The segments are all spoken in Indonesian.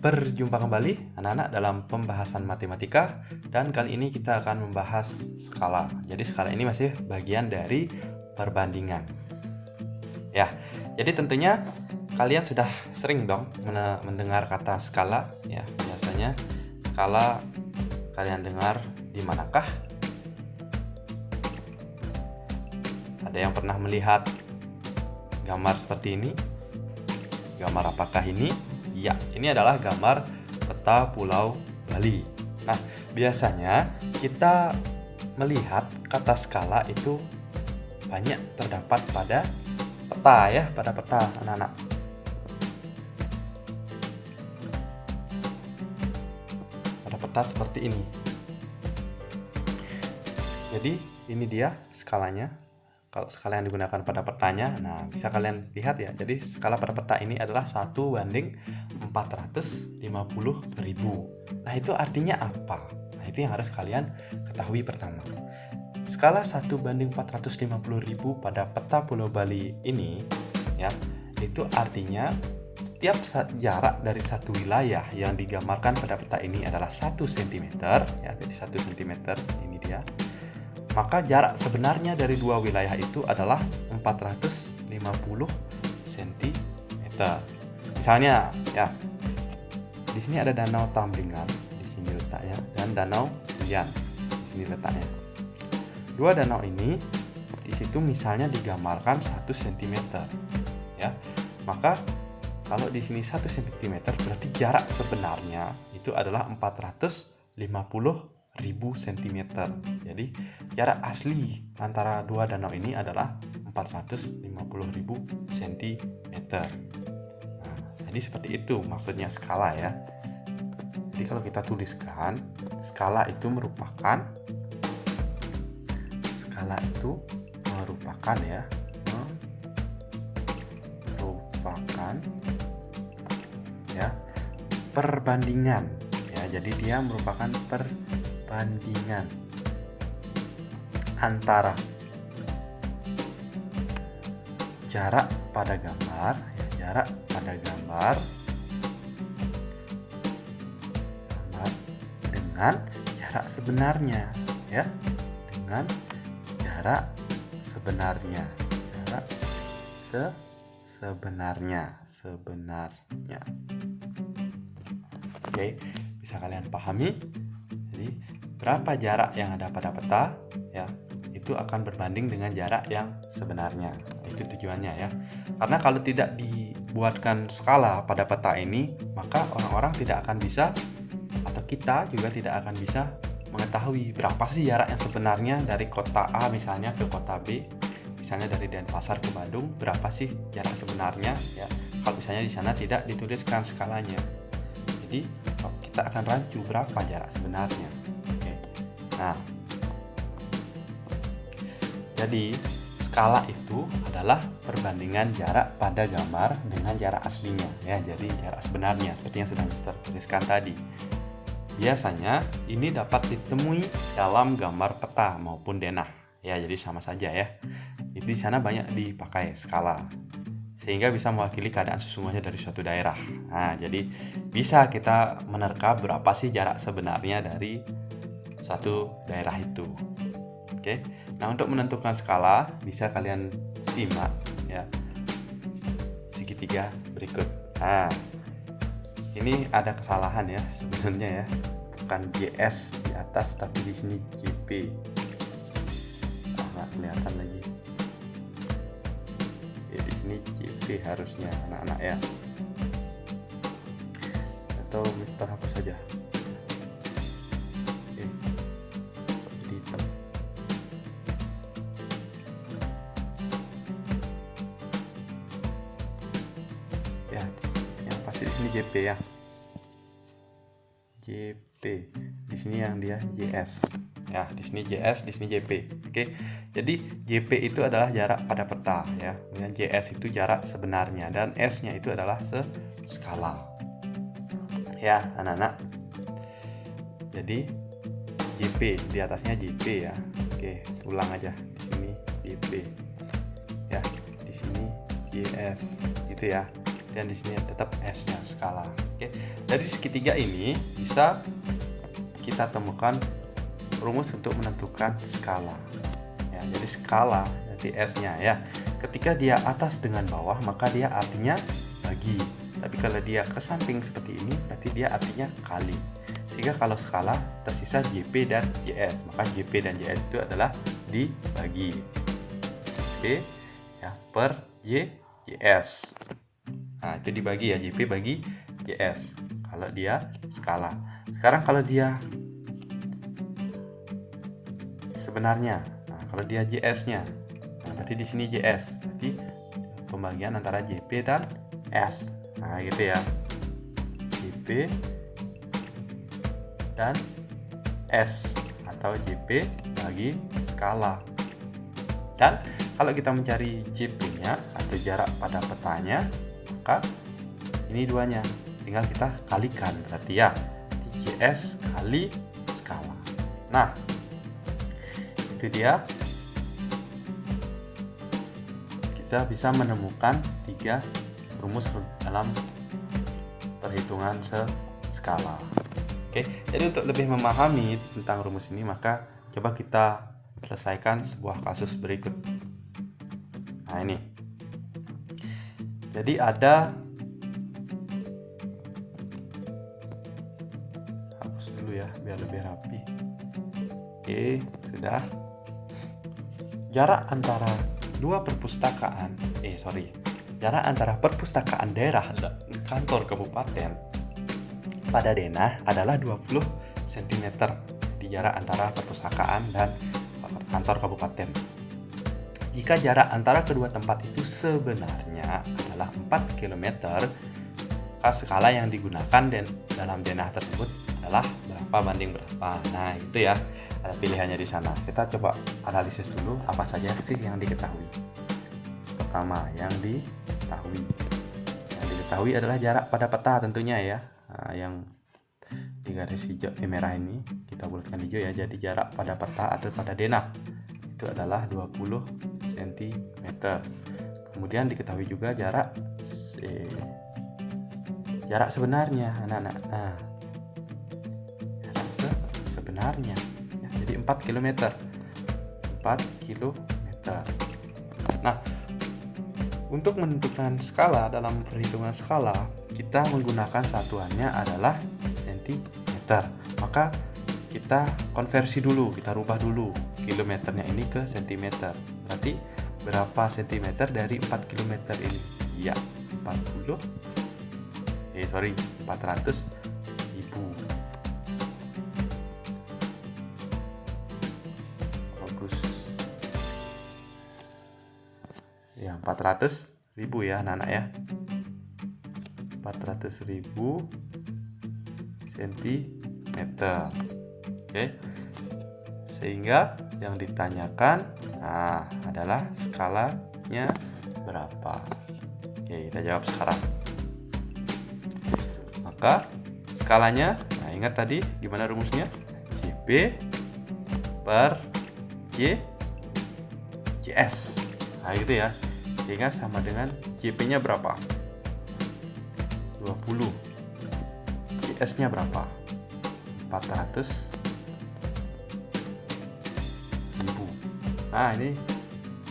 Berjumpa kembali anak-anak dalam pembahasan matematika, dan kali ini kita akan membahas skala. Jadi skala ini masih bagian dari perbandingan. Ya, jadi tentunya kalian sudah sering dong mendengar kata skala ya. Biasanya skala kalian dengar di manakah? Ada yang pernah melihat gambar seperti ini? Gambar apakah ini? Ya, ini adalah gambar peta Pulau Bali. Nah, biasanya kita melihat kata skala itu banyak terdapat pada peta ya, pada peta anak-anak. Pada peta seperti ini. Jadi, ini dia skalanya. Kalau skala yang digunakan pada petanya, nah bisa kalian lihat ya. Jadi skala pada peta ini adalah 1:450.000. Nah, itu artinya apa? Nah, itu yang harus kalian ketahui pertama. Skala 1:450.000 pada peta Pulau Bali ini ya, itu artinya setiap jarak dari satu wilayah yang digambarkan pada peta ini adalah 1 cm ya. Jadi 1 cm ini dia. Maka jarak sebenarnya dari dua wilayah itu adalah 450 cm. Misalnya ya, di sini ada danau Tamblingan, di sini letaknya, dan danau Lian, di sini letaknya. Dua danau ini di situ misalnya digambarkan 1 cm ya. Maka kalau di sini 1 cm berarti jarak sebenarnya itu adalah 450.000 cm. Jadi jarak asli antara dua danau ini adalah 450.000 cm. Nah, jadi seperti itu maksudnya skala ya. Jadi kalau kita tuliskan, skala itu merupakan ya, merupakan ya perbandingan ya. Jadi dia merupakan perbandingan antara jarak pada gambar dengan jarak sebenarnya ya, dengan jarak sebenarnya Oke, bisa kalian pahami. Jadi berapa jarak yang ada pada peta ya, itu akan berbanding dengan jarak yang sebenarnya. Itu tujuannya ya. Karena kalau tidak dibuatkan skala pada peta ini, maka orang-orang tidak akan bisa, atau kita juga tidak akan bisa mengetahui berapa sih jarak yang sebenarnya dari kota A misalnya ke kota B. Misalnya dari Denpasar ke Bandung, berapa sih jarak sebenarnya ya, kalau misalnya di sana tidak dituliskan skalanya. Jadi kita akan rancu berapa jarak sebenarnya. Oke. Nah, jadi skala itu adalah perbandingan jarak pada gambar dengan jarak aslinya ya. Jadi jarak sebenarnya seperti yang sudah tertuliskan tadi. Biasanya ini dapat ditemui dalam gambar peta maupun denah ya. Jadi sama saja ya. Di sana banyak dipakai skala sehingga bisa mewakili keadaan sesungguhnya dari suatu daerah. Nah, jadi bisa kita menerka berapa sih jarak sebenarnya dari satu daerah itu. Oke. Nah, untuk menentukan skala bisa kalian simak ya segitiga berikut. Nah, ini ada kesalahan ya sebenarnya ya. Bukan JS di atas tapi di sini JP. Nggak kelihatan lagi. Ya, di sini JP harusnya anak-anak ya. Atau Mister hapus saja. Oke. Jadi hitam. Ya, yang pasti di sini JP ya. JP. Di sini yang dia JS. Ya, di sini JS, di sini JP. Oke. Jadi JP itu adalah jarak pada peta ya. Kemudian JS itu jarak sebenarnya, dan S-nya itu adalah skala. Ya, anak-anak. Jadi JP di atasnya JP ya. Oke, ulang aja. Di sini JP. Ya, di sini JS gitu ya. dan di sini tetap S-nya skala. Oke. Dari segitiga ini bisa kita temukan rumus untuk menentukan skala. Ya, jadi skala jadi S-nya ya. Ketika dia atas dengan bawah maka dia artinya bagi. Tapi kalau dia ke samping seperti ini berarti dia artinya kali. Sehingga kalau skala tersisa JP dan JS, maka JP dan JS itu adalah dibagi. JP ya per JS. Nah, itu dibagi ya, JP bagi JS kalau dia skala. Sekarang kalau dia sebenarnya, nah kalau dia JS-nya, nah berarti di sini JS, berarti pembagian antara JP dan S. Nah, gitu ya. JP dan S atau JP bagi skala. Dan kalau kita mencari JP-nya atau jarak pada petanya, maka ini duanya tinggal kita kalikan, berarti ya JS kali skala. Nah, itu dia, kita bisa menemukan 3 rumus dalam perhitungan skala. Oke, jadi untuk lebih memahami tentang rumus ini maka coba kita selesaikan sebuah kasus berikut. Nah, ini. Jadi ada, hapus dulu ya biar lebih rapi. Oke, sudah. Jarak antara dua perpustakaan, jarak antara perpustakaan daerah dan kantor kabupaten pada denah adalah 20 cm di jarak antara perpustakaan dan kantor kabupaten. Jika jarak antara kedua tempat itu sebenarnya adalah 4 km, maka skala yang digunakan dan dalam denah tersebut adalah berapa banding berapa. Nah, itu ya, ada pilihannya di sana. Kita coba analisis dulu apa saja sih yang diketahui. Pertama, yang diketahui adalah jarak pada peta tentunya ya. Nah, yang di garis hijau merah ini kita bulatkan hijau ya. Jadi jarak pada peta atau pada denah itu adalah 20 cm. Kemudian diketahui juga jarak sebenarnya anak-anak. Nah, jarak sebenarnya ya, jadi 4 km. Nah, untuk menentukan skala dalam perhitungan skala, kita menggunakan satuannya adalah cm. Maka kita konversi dulu, kita rubah dulu kilometernya ini ke cm. Berarti berapa cm dari 4 km ini? Ya, 400.000. Bagus. Ya, 400.000 ya anak-anak ya. 400.000 cm. Oke. Sehingga yang ditanyakan adalah skalanya berapa. Oke, kita jawab sekarang. Maka skalanya, ingat tadi gimana rumusnya? JP per JS. Nah, gitu ya. Sehingga sama dengan JP-nya berapa? 20. JS-nya berapa? 400.000. Nah, ini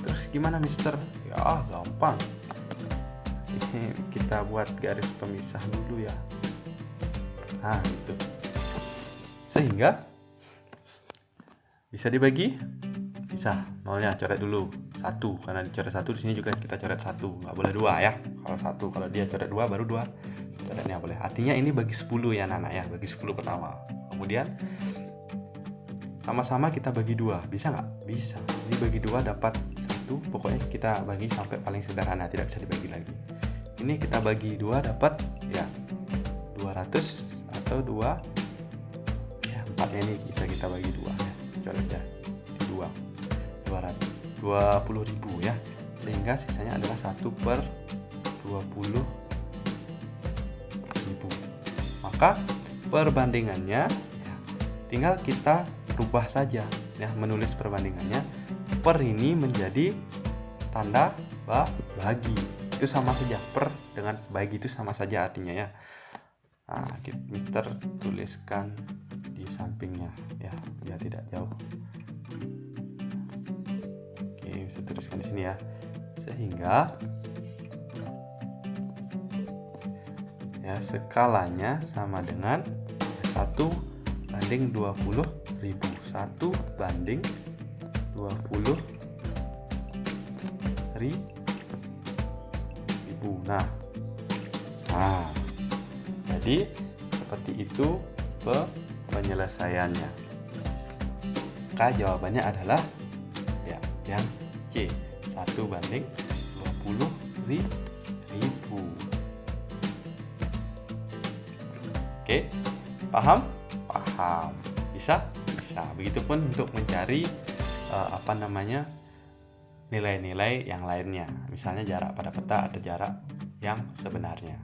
terus gimana mister? Ya gampang, ini kita buat garis pemisah dulu ya. Nah, gitu. Sehingga bisa dibagi, bisa. Nolnya coret dulu 1, karena dicoret 1 di sini juga kita coret 1, nggak boleh 2 ya. Kalau 1, kalau dia coret 2 baru 2 coretnya boleh. Artinya ini bagi 10 ya anak-anak ya, bagi 10 pertama. Kemudian sama-sama kita bagi 2, bisa nggak? Bisa. Ini bagi 2 dapat 1, pokoknya kita bagi sampai paling sederhana, tidak bisa dibagi lagi. Ini kita bagi 2 dapat ya 200 atau 2 ya, 4-nya ini bisa kita bagi 2 ya. Coret ya, 20.000 ya. Sehingga sisanya adalah 1 per 20.000. Maka perbandingannya ya, tinggal kita rubah saja ya, menulis perbandingannya. Per ini menjadi tanda bagi. itu sama saja, per dengan bagi itu sama saja artinya ya. Nah, Mister tuliskan di sampingnya ya, biar tidak jauh. Oke, bisa tuliskan di sini ya. Sehingga ya skalanya sama dengan 1:20.000. 1:20.000. Nah, jadi seperti itu penyelesaiannya. Maka jawabannya adalah ya yang C, 1:20.000. Oke, paham? Paham. Bisa? Bisa. Begitupun untuk mencari nilai-nilai yang lainnya. Misalnya jarak pada peta atau jarak yang sebenarnya.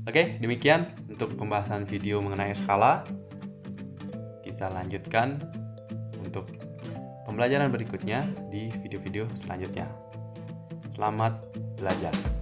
Oke, demikian untuk pembahasan video mengenai skala. Kita lanjutkan untuk pembelajaran berikutnya di video-video selanjutnya. Selamat belajar.